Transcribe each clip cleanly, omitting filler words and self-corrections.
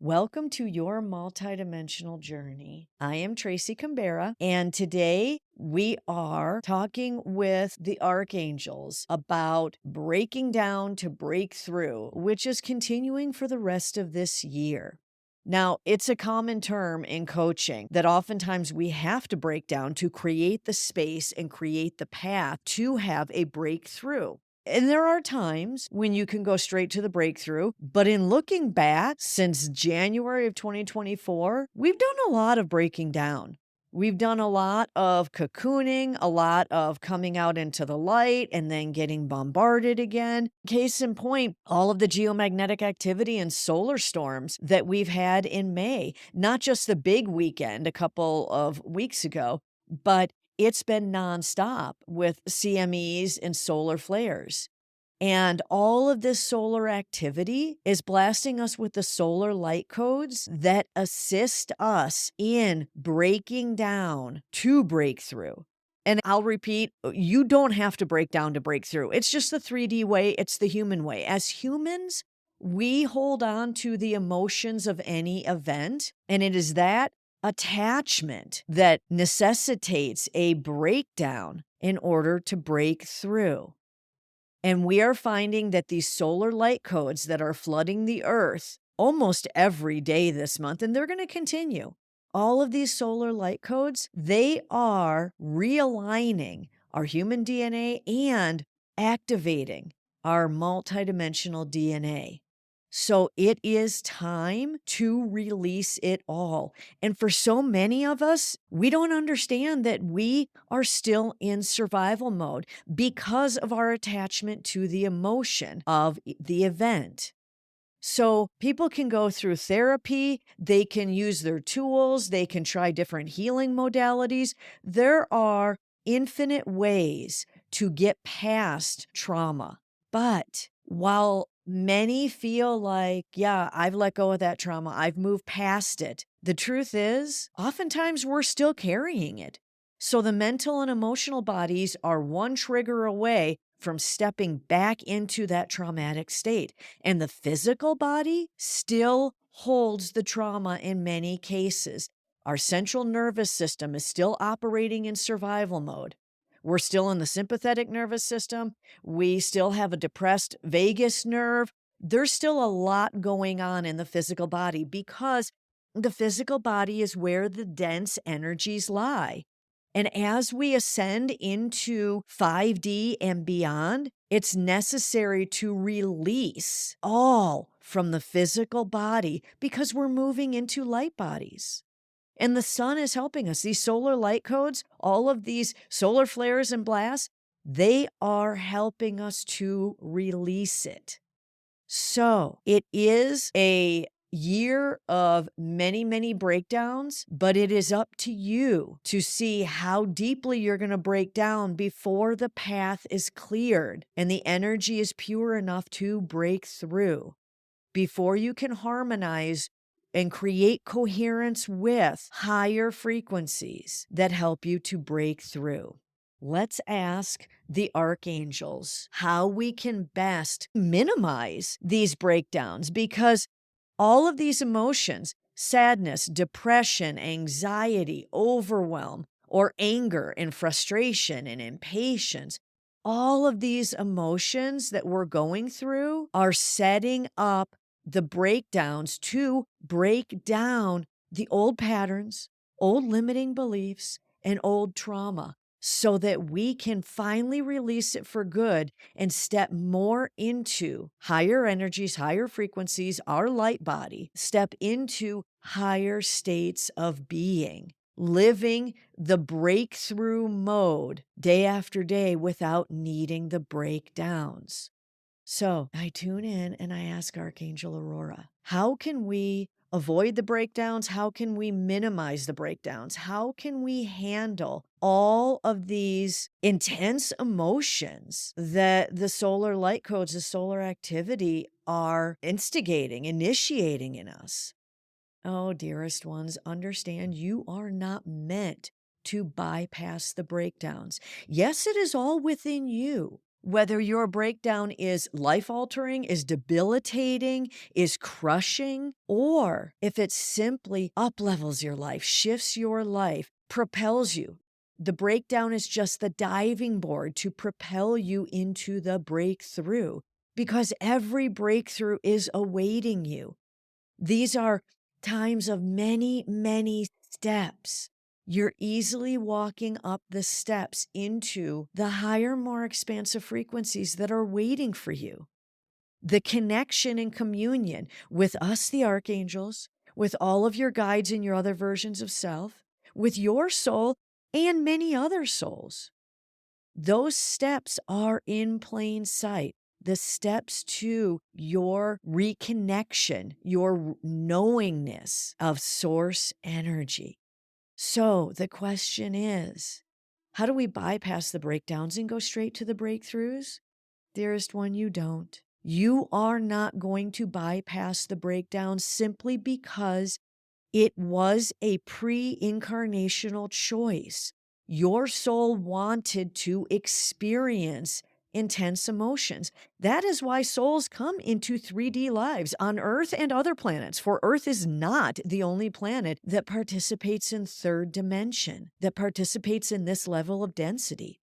Welcome to your multidimensional journey. I am Tracy Canberra, and today we are talking with the Archangels about breaking down to break through, which is continuing for the rest of this year. Now, it's a common term in coaching that oftentimes we have to break down to create the space and create the path to have a breakthrough. And there are times when you can go straight to the breakthrough, but in looking back since January of 2024, we've done a lot of breaking down. We've done a lot of cocooning, a lot of coming out into the light and then getting bombarded again. Case in point, all of the geomagnetic activity and solar storms that we've had in May, not just the big weekend a couple of weeks ago, but it's been nonstop with CMEs and solar flares. And all of this solar activity is blasting us with the solar light codes that assist us in breaking down to breakthrough. And I'll repeat, you don't have to break down to break through. It's just the 3D way, it's the human way. As humans, we hold on to the emotions of any event, and it is that attachment that necessitates a breakdown in order to break through. And we are finding that these solar light codes that are flooding the earth almost every day this month, and they're going to continue. All of these solar light codes, they are realigning our human DNA and activating our multidimensional DNA. So it is time to release it all. And for so many of us, we don't understand that we are still in survival mode because of our attachment to the emotion of the event. So people can go through therapy, they can use their tools, they can try different healing modalities. There are infinite ways to get past trauma. But while many feel like, yeah, I've let go of that trauma, I've moved past it, the truth is, oftentimes we're still carrying it. So the mental and emotional bodies are one trigger away from stepping back into that traumatic state. And the physical body still holds the trauma in many cases. Our central nervous system is still operating in survival mode. We're still in the sympathetic nervous system. We still have a depressed vagus nerve. There's still a lot going on in the physical body because the physical body is where the dense energies lie. And as we ascend into 5D and beyond, it's necessary to release all from the physical body because we're moving into light bodies. And the sun is helping us. These solar light codes, all of these solar flares and blasts, they are helping us to release it. So it is a year of many, many breakdowns, but it is up to you to see how deeply you're going to break down before the path is cleared and the energy is pure enough to break through. Before you can harmonize and create coherence with higher frequencies that help you to break through. Let's ask the archangels how we can best minimize these breakdowns because all of these emotions, sadness, depression, anxiety, overwhelm, or anger and frustration and impatience, all of these emotions that we're going through are setting up the breakdowns to break down the old patterns, old limiting beliefs, and old trauma so that we can finally release it for good and step more into higher energies, higher frequencies, our light body, step into higher states of being, living the breakthrough mode day after day without needing the breakdowns. So I tune in and I ask Archangel Aurora, how can we avoid the breakdowns? How can we minimize the breakdowns? How can we handle all of these intense emotions that the solar light codes, the solar activity are initiating in us? Oh, dearest ones, understand you are not meant to bypass the breakdowns. Yes, it is all within you. Whether your breakdown is life altering, is debilitating, is crushing, or if it simply uplevels your life, shifts your life, propels you. The breakdown is just the diving board to propel you into the breakthrough, because every breakthrough is awaiting you. These are times of many, many steps. You're easily walking up the steps into the higher, more expansive frequencies that are waiting for you. The connection and communion with us, the archangels, with all of your guides and your other versions of self, with your soul and many other souls. Those steps are in plain sight. The steps to your reconnection, your knowingness of source energy. So the question is, how do we bypass the breakdowns and go straight to the breakthroughs? Dearest one, you don't. You are not going to bypass the breakdowns simply because it was a pre-incarnational choice. Your soul wanted to experience intense emotions. That is why souls come into 3D lives on Earth and other planets, for Earth is not the only planet that participates in third dimension, that participates in this level of density.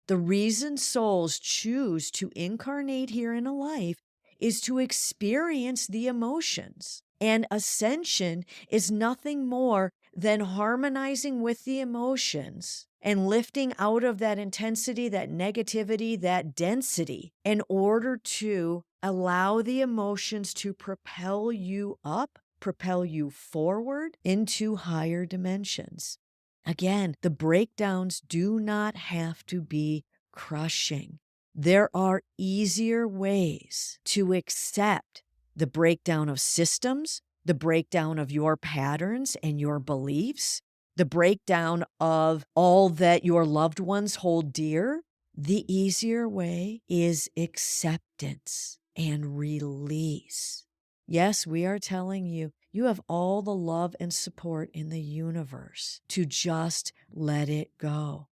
The reason souls choose to incarnate here in a life is to experience the emotions. And ascension is nothing more than harmonizing with the emotions and lifting out of that intensity, that negativity, that density in order to allow the emotions to propel you up, propel you forward into higher dimensions. Again, the breakdowns do not have to be crushing. There are easier ways to accept the breakdown of systems, the breakdown of your patterns and your beliefs, the breakdown of all that your loved ones hold dear. The easier way is acceptance and release. Yes, we are telling you, you have all the love and support in the universe to just let it go.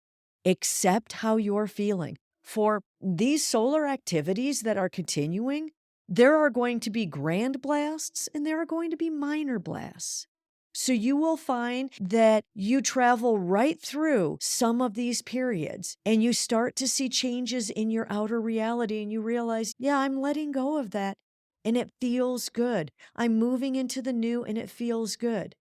Accept how you're feeling. For these solar activities that are continuing, there are going to be grand blasts and there are going to be minor blasts. So you will find that you travel right through some of these periods and you start to see changes in your outer reality and you realize, yeah, I'm letting go of that and it feels good. I'm moving into the new and it feels good.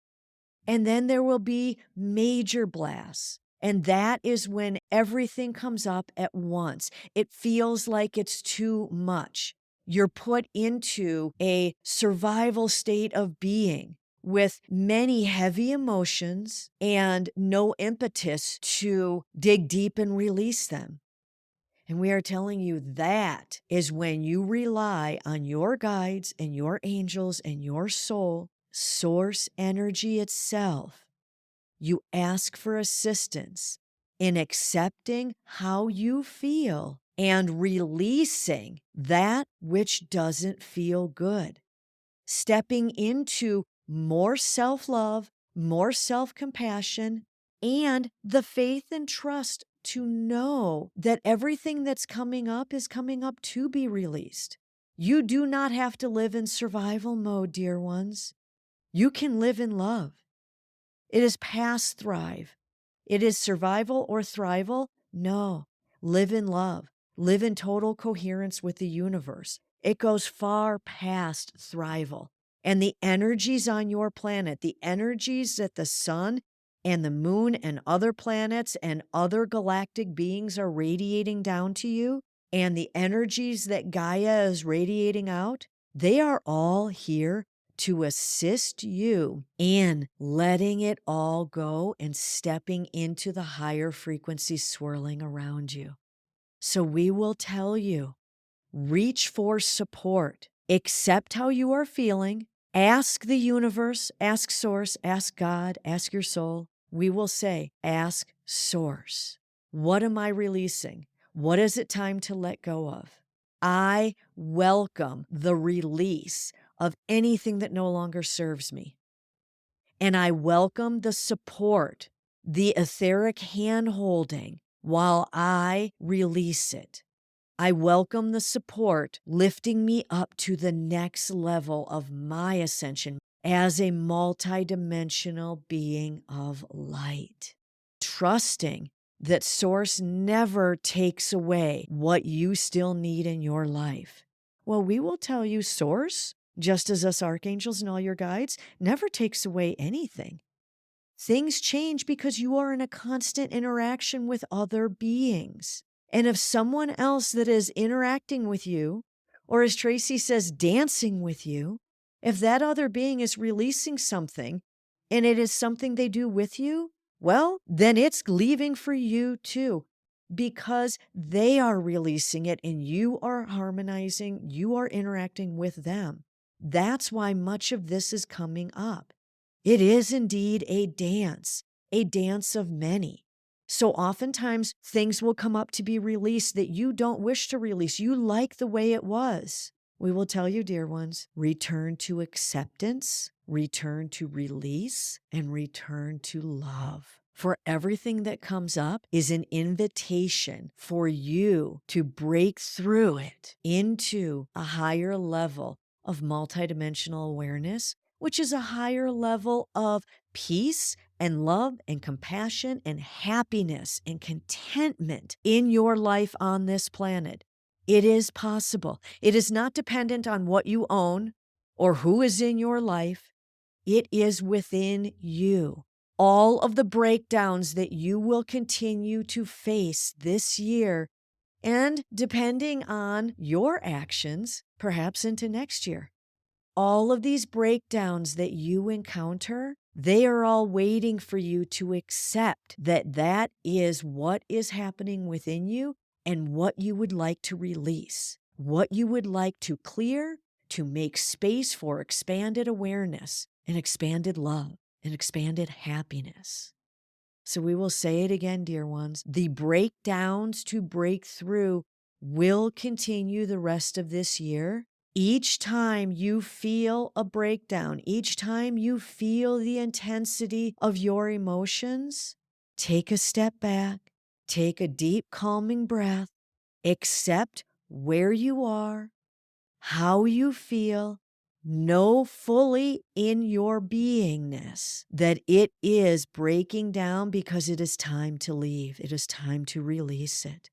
And then there will be major blasts. And that is when everything comes up at once. It feels like it's too much. You're put into a survival state of being with many heavy emotions and no impetus to dig deep and release them. And we are telling you that is when you rely on your guides and your angels and your soul, source energy itself. You ask for assistance in accepting how you feel and releasing that which doesn't feel good. Stepping into more self-love, more self-compassion, and the faith and trust to know that everything that's coming up is coming up to be released. You do not have to live in survival mode, dear ones. You can live in love. It is past thrive. It is survival or thrival. No, live in love. Live in total coherence with the universe. It goes far past thrival. And the energies on your planet, the energies that the sun and the moon and other planets and other galactic beings are radiating down to you, and the energies that Gaia is radiating out, they are all here to assist you in letting it all go and stepping into the higher frequencies swirling around you. So we will tell you, reach for support, accept how you are feeling, ask the universe, ask source, ask God, ask your soul. We will say, ask source. What am I releasing? What is it time to let go of? I welcome the release of anything that no longer serves me. And I welcome the support, the etheric hand holding while I release it. I welcome the support lifting me up to the next level of my ascension as a multidimensional being of light. Trusting that Source never takes away what you still need in your life. Well, we will tell you Source, just as us archangels and all your guides, never takes away anything. Things change because you are in a constant interaction with other beings. And if someone else that is interacting with you, or as Tracy says, dancing with you, if that other being is releasing something and it is something they do with you, well, then it's leaving for you too, because they are releasing it and you are harmonizing, you are interacting with them. That's why much of this is coming up. It is indeed a dance of many. So oftentimes things will come up to be released that you don't wish to release. You like the way it was. We will tell you, dear ones, return to acceptance, return to release, and return to love. For everything that comes up is an invitation for you to break through it into a higher level of multidimensional awareness, which is a higher level of peace and love and compassion and happiness and contentment in your life on this planet. It is possible. It is not dependent on what you own or who is in your life. It is within you. All of the breakdowns that you will continue to face this year, and depending on your actions, perhaps into next year. All of these breakdowns that you encounter, they are all waiting for you to accept that that is what is happening within you and what you would like to release, what you would like to clear to make space for expanded awareness and expanded love and expanded happiness. So we will say it again, dear ones. The breakdowns to break through will continue the rest of this year. Each time you feel a breakdown, each time you feel the intensity of your emotions, take a step back, take a deep, calming breath, accept where you are, how you feel, know fully in your beingness that it is breaking down because it is time to leave. It is time to release it.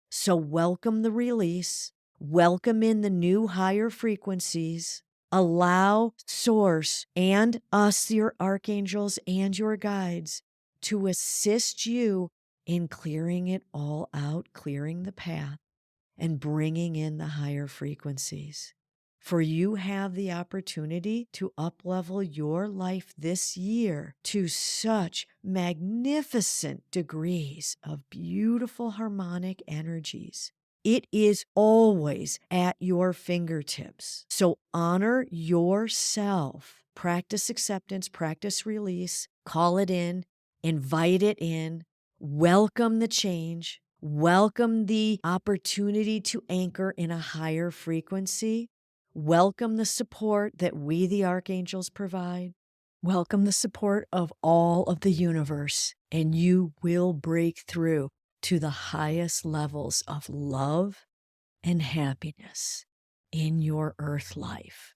So welcome the release. Welcome in the new higher frequencies. Allow Source and us, your archangels and your guides, to assist you in clearing it all out, clearing the path, and bringing in the higher frequencies. For you have the opportunity to uplevel your life this year to such magnificent degrees of beautiful harmonic energies. It is always at your fingertips. So honor yourself. Practice acceptance, practice release, call it in, invite it in, welcome the change, welcome the opportunity to anchor in a higher frequency. Welcome the support that we, the archangels, provide. Welcome the support of all of the universe, and you will break through to the highest levels of love and happiness in your earth life.